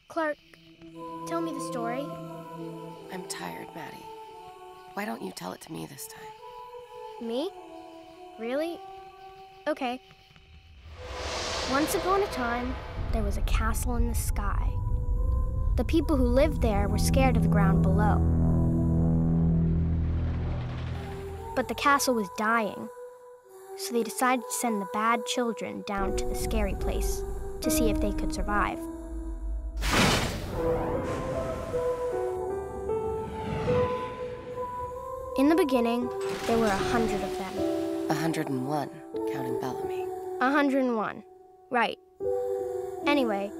Clark, tell me the story. I'm tired, Maddie. Why don't you tell it to me this time? Me? Really? Okay. Once upon a time, there was a castle in the sky. The people who lived there were scared of the ground below. But the castle was dying, so they decided to send the bad children down to the scary place to see if they could survive. In the beginning, there were 100 of them. 101, counting Bellamy. 101, right. Anyway,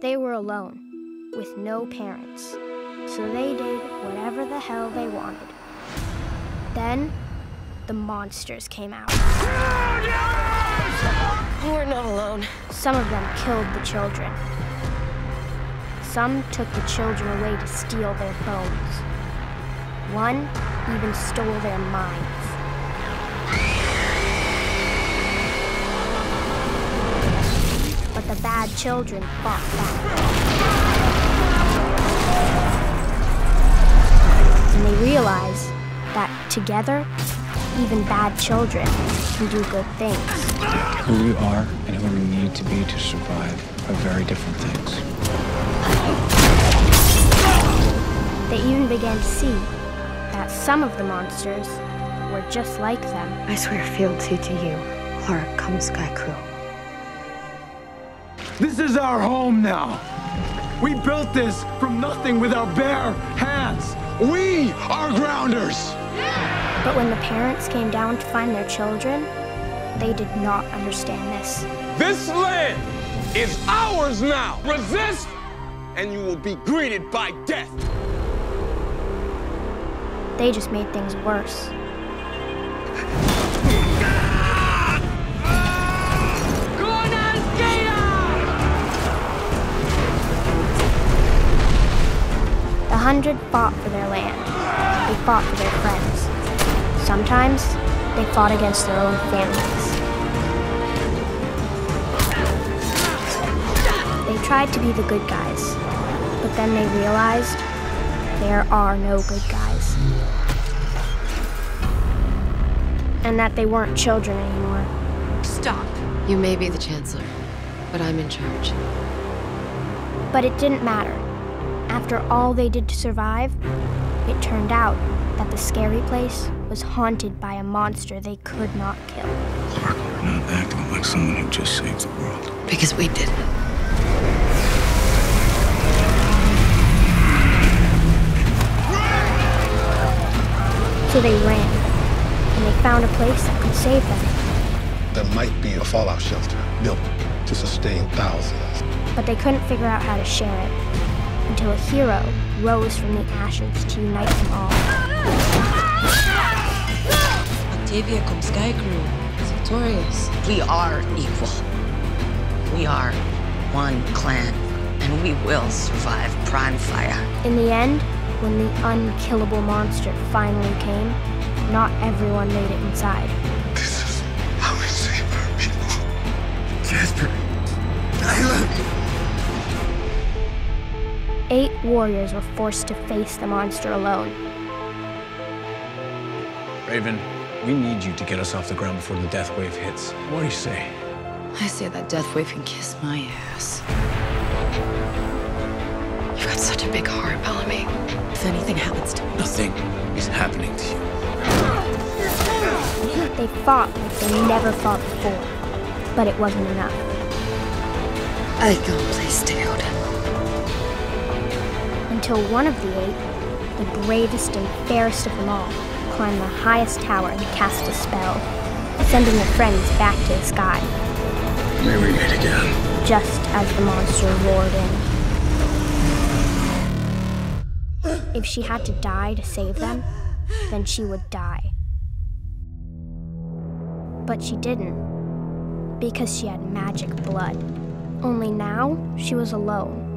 they were alone, with no parents, so they did whatever the hell they wanted. Then, the monsters came out. We're not alone. Some of them killed the children. Some took the children away to steal their bones. One even stole their minds. But the bad children fought back. And they realized that together, even bad children can do good things. Who we are and who we need to be to survive are very different things. They even began to see that some of the monsters were just like them. I swear fealty to you, Clark Sky-Crew. This is our home now. We built this from nothing with our bare hands. We are grounders. But when the parents came down to find their children, they did not understand this. This land is ours now. Resist, and you will be greeted by death. They just made things worse. The 100 fought for their land. They fought for their friends. Sometimes, they fought against their own families. They tried to be the good guys, but then they realized there are no good guys. And that they weren't children anymore. Stop. You may be the Chancellor, but I'm in charge. But it didn't matter. After all they did to survive, it turned out that the scary place was haunted by a monster they could not kill. Clark, you're not acting like someone who just saved the world. Because we did. So they ran, and they found a place that could save them. There might be a fallout shelter built to sustain thousands. But they couldn't figure out how to share it until a hero rose from the ashes to unite them all. Octavia Sky-Crew is victorious. We are equal. We are one clan, and we will survive Prime Fire. In the end, when the unkillable monster finally came, not everyone made it inside. This is how we save our people. Jasper, Nyla. 8 warriors were forced to face the monster alone. Raven, we need you to get us off the ground before the death wave hits. What do you say? I say that death wave can kiss my ass. You've got such a big heart, Bellamy. If anything happens to me... Nothing is happening to you. They fought like they never fought before, but it wasn't enough. I can't play scared. Until one of the 8, the bravest and fairest of them all, climbed the highest tower and cast a spell, sending their friends back to the sky. May we meet again. Just as the monster roared in. If she had to die to save them, then she would die. But she didn't, because she had magic blood. Only now, she was alone.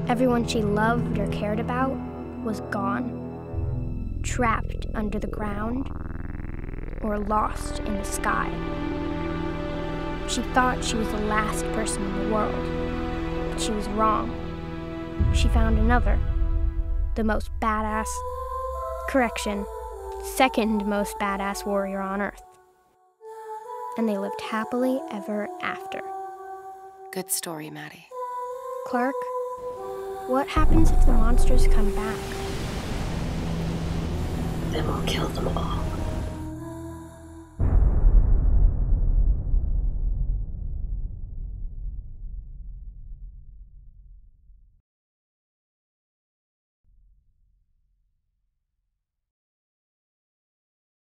Everyone she loved or cared about was gone, trapped under the ground, or lost in the sky. She thought she was the last person in the world, but she was wrong. she found another, the most badass, second most badass warrior on Earth. And they lived happily ever after. Good story, Maddie. Clark, what happens if the monsters come back? Then we'll kill them all.